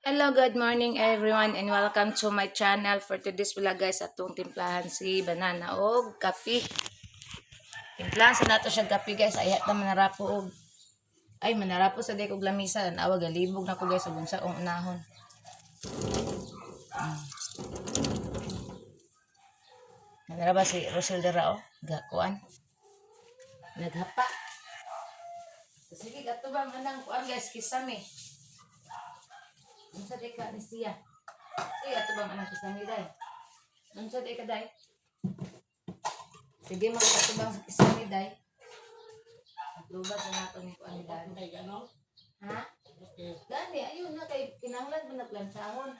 Hello, good morning everyone and welcome to my channel. For today's vlog guys, atong timplahan si banana o kape. Timplahan sa nato siya kape guys, ayat na manarapo og manarapo sa day kog lamisa, nawa galibog na ko guys ug unsa ong unahon. Nanara ba si Roselda rao? Gakuan. Naghapa. Sige, gato ba manang kuan guys kisame. Unsa day ka ni siya? Sige, gato ba manang kisame day? Unsa day ka day? Sige, magkatubang sa kisame day. Lubat na nato ni kuan ni Dani. Ha? Gani, ayun na kay kinahanglan mo na plansahon.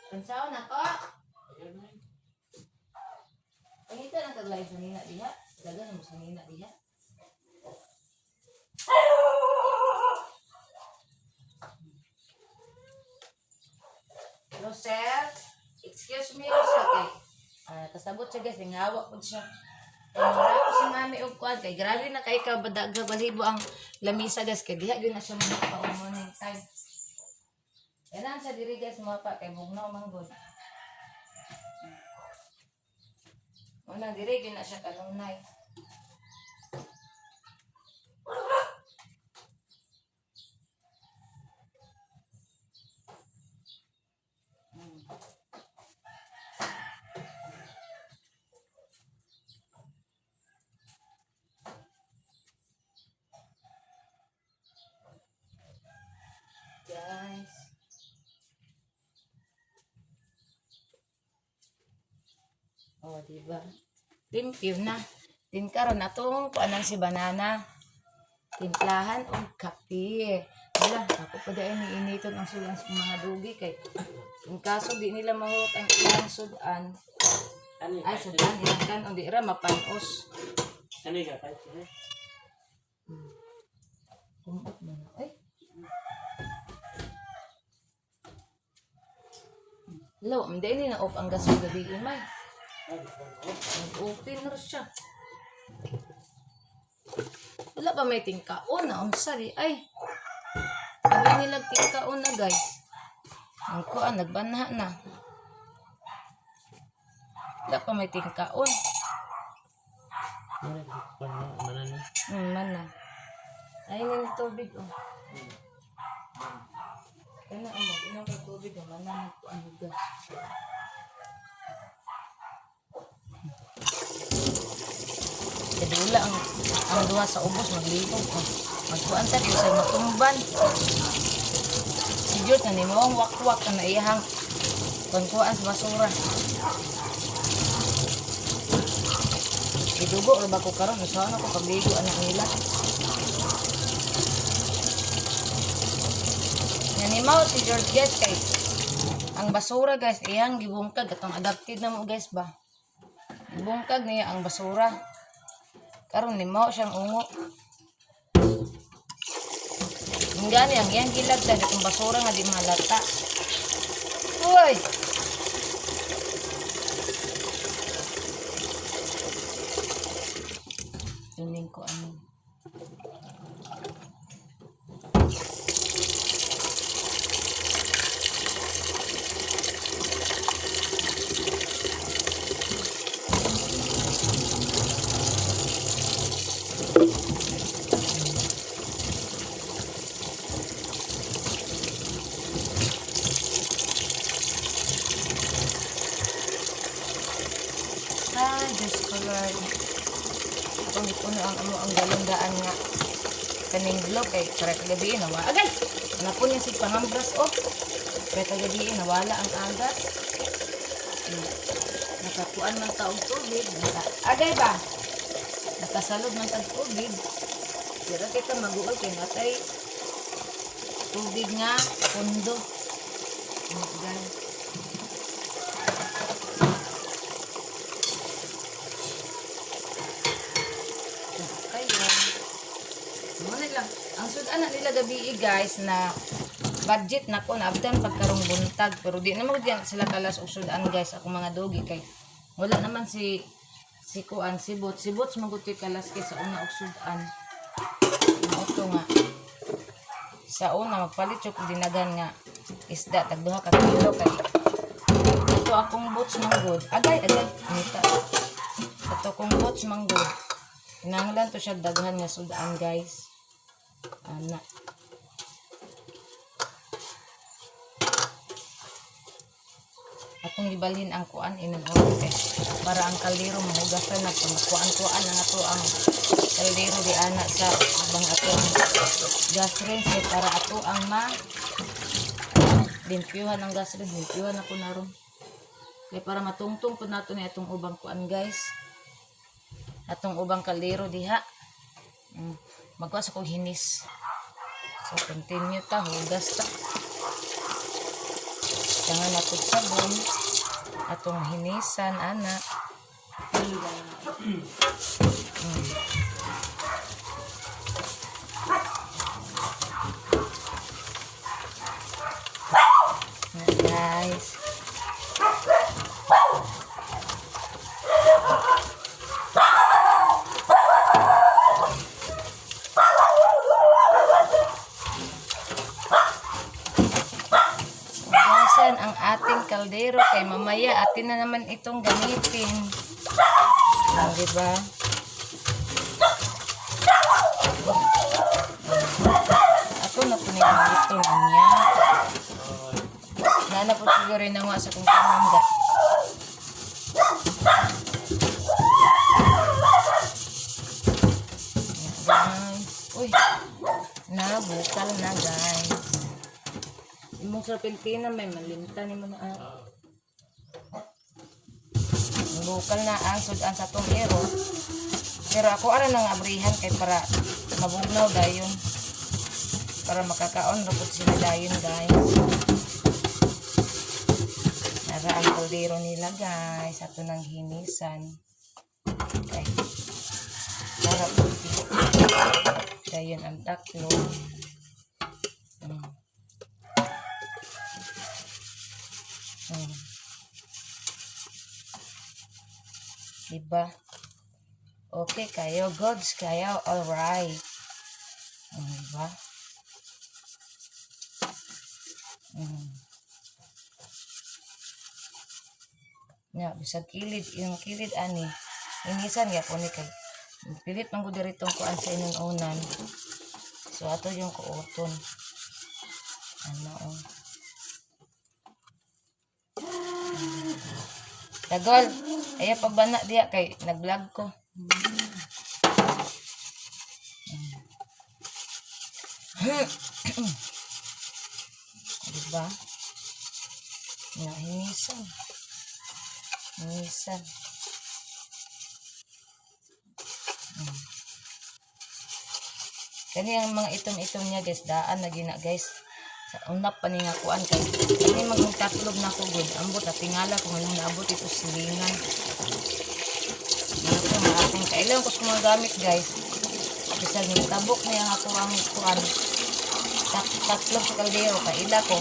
Plansahon ako. Pangita ng taglay sa nina diha. Dagan mo sa nina diha. Rosel, excuse me Rosel kay. Kasabot siya guys, ngawak po siya. Wala ko si mami og kuan kay grabe na kay ka badaga balibo ang lamisa guys kay diha gyud na siya mga paumoning time. Kailan sa diri guys mapa kay bugnaw manggod. Una diri gyud na siya kanunay. Guys. Oh, diba? Limpyo na. Din karon atong kuanan si banana. Timplahan og kape. Wala, ako pa dai ni initon ang sudan sa mga dugi kay kung kaso di nila mahurot ang ilang sudan. Ay, sudan ilang kan o di ra mapanos. Ano yung kapal? Kumot mo na. Ay. Hello, hindi ni na-off ang gas ng gabi imay. Nag-open na siya. Wala pa may tingkaon na. Sorry. Ay. Sabi nila tingkaon na guys. Ang kuan, nagbanha na. Wala pa may tingkaon. Mana na? Mana. Ay, nga tubig oh. Kaya na mag-inom ng tubig oh. Mana nagkuan ng gas. Kadula ang duha sa ubos maglibog ko. Magkuan ta di sa matumban. Si Jud na nimo ang wakwak na iyang kuan sa basura. Idugo ra ba ko karon usahan ako pagligo anak nila. Nanimaw si George guys kay ang basura guys iyang gibungkag atong adapted na mo guys ba. Bungkag niya ang basura. Karon nimaw siyang ungo. Ang gani ang iyang gilagtad itong basura nga di malata. Uy! Tuning ko ano. Ay, Diyos ko Lord. Puno ang galundaan nga. Kaning vlog kay para kagabiin nawa. Agay! Napon niya si pangambras oh. Kaya kagabiin nawala ang agas. Nakakuan man taong tubig. Agay ba? Nakasalog man tag tubig. Pero kita mag-uol kay natay tubig nga pundo. Agay. Ang sudan na nila gabi guys na budget na ko na abdan pagkarong buntag pero di naman diyan sila kalas og sudan guys ako mga dogi kay wala naman si kuan si bots maguti kalas kay sa una og sudan. Ito nga sa una magpalit yung dinagan nga isda tagduha ka kilo kay ato akong bots manggod. Agay. Nita. Ato akong bots manggod. Kinahanglan to siya daghan nga sudaan guys. Ana. Akong gibalhin ang kuan inon okay. Para ang kaldero mahugasan na kuan ang ato ang kaldero di ana sa bang ato ang gas rinse kay para ato ang limpyuhan ang gas rinse. Limpyuhan ako na ron. Kay para matungtong po nato ni atong ubang kuan guys. Atong ubang kaldero diha. Magkuha sa kong hinis. So continue ta, hugas ta. Tangan nato sabon. Atong hinisan, ana. Guys. Hugasan ang ating kaldero kay mamaya atin na naman itong gamitin. Diba? Ako na po nilang ito niya. Nana po siguro rin nga sa kong pamangga. Uy, nabukal na guys. Imong sa Pilipina may malimta ni mo na bukal na ang sudan sa tong ero. Pero ako ara nang abrihan kay para mabugnaw dayon. Para makakaon ra pud sila dayon guys. Nara ang kaldero nila guys. Ato nang hinisan. Okay. Para pud dayon ang taklo. Diba? Okay kayo, goods kayo, alright. Diba? Ya, bisag kilid, yung kilid ani. Inisan ya po ni kay. Pilit man gud diri tong kuan sa inon-unan. So ato yung kuoton. Ano oh. Dagol, ayo pagbana diya kay nag-vlog ko. Diba? Hinisan. Hinisan. Kani ang mga itom-itom niya guys, daan na gina guys. Sa unap pa nga kuan kay kani magtatlog na ko gud ambot at tingala ko nganong naabot ito silingan. Ito maating kailan ko mga gamit guys. Bisag ni tabok niya ako ang kuan. Tatlog sa kaldero kay ila ko.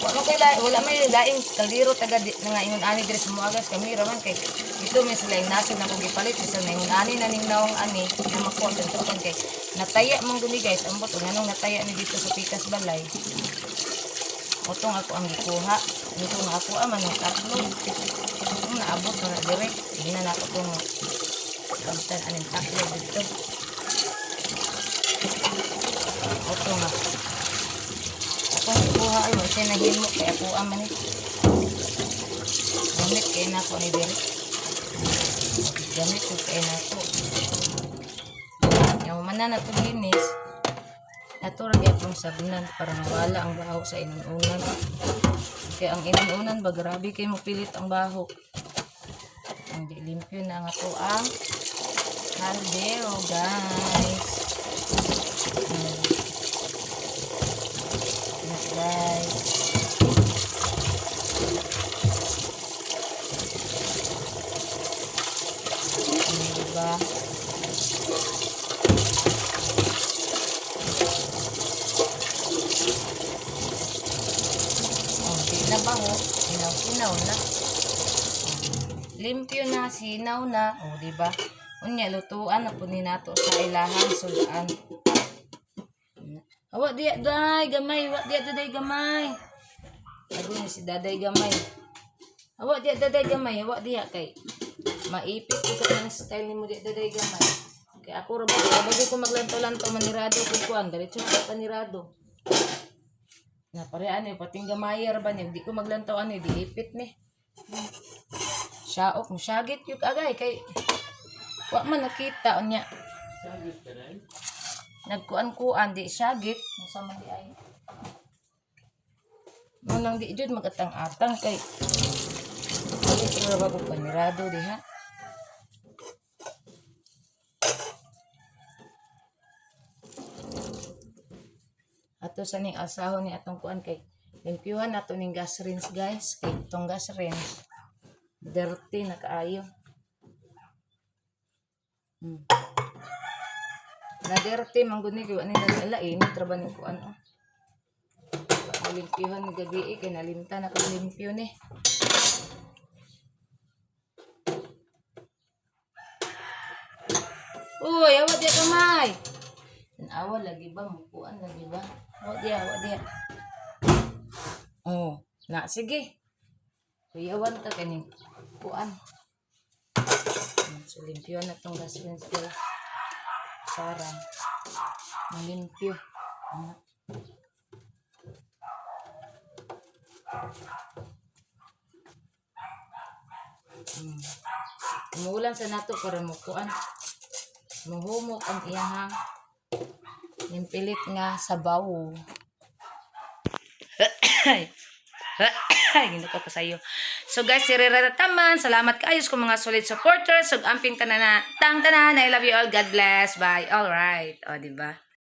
Wala may laing kaldero taga nga ingon ani diri sa muagas kami raman kay ito may sila inasin ako gipalit sa ingon ani na ning nawang ani na makuha sa kay nataya mong guni guys ambot nganong nataya ni dito sa pikas balay. Utong ako ang gikuha. Nito nga ako man ng tatlo. Itong naabot na direct. Hindi na ako itong kamtan aning tatlo dito. Ito nga. Ako ang gikuha. Ay, may sinahimo kaya ako aman eh. Gamit kayo na ako ni direct. Gamit ko kayo na ako. Yung mana na ito linis. Ato ra gyud pong sabnan para mawala ang baho sa inununan. Kaya ang inununan ba grabe kay mo pilit ang baho. Ang limpyo na ang ato ang kaldero guys. Guys. Diba? Nabaho, sinaw na. Limpyo na, sinaw na. O, diba? Unya, lutuan na po ni nato sa ilahan, sulaan. Awa, diya, day, gamay. Awa, diya, day, gamay. Sabi ni si Daday Gamay. Hawa diya Daday Gamay, hawa diya kay maipit ko sa ng style ni mo diya Daday Gamay. Kay ako ra bago ko maglanto-lanto manirado ko kuan, diretso na panirado. Na parean eh, pating gamayar ba ni, di ko maglantaw ano, di ipit ni. Siya, mo syagit yung agay, kay, wa man nakita, niya. Sagit ka rin? Nagkuan-kuan, di syagit, nasa man di ay. Manang di jud magatang-atang, kay, ito na ba kong panirado, di ha? Ato sa ning asahon ni atong kuan kay limpyuhan nato ning gas rinse guys kay itong gas rinse dirty na kaayo. Na dirty man gud ni kay ani nagalain traba ni kuan oh. Limpyuhan ni gabi kay nalimta na kay limpyo ni. Uy, awat di kamay. Awa lagi ba mukuan lagi ba? Awat dia. Oh, na sige. Kuyawan ta kaning kuan. So limpyo na tong gas rinse guys. Para malimpyo. Umuulan sa nato para mukuan. Muhumok ang iyahang nimpilit nga sabaw. Hindi ko kasayo. So guys, sirirataman. Salamat kaayos ko mga solid supporters. So amping tanan. I love you all. God bless. Bye. All right. O, diba?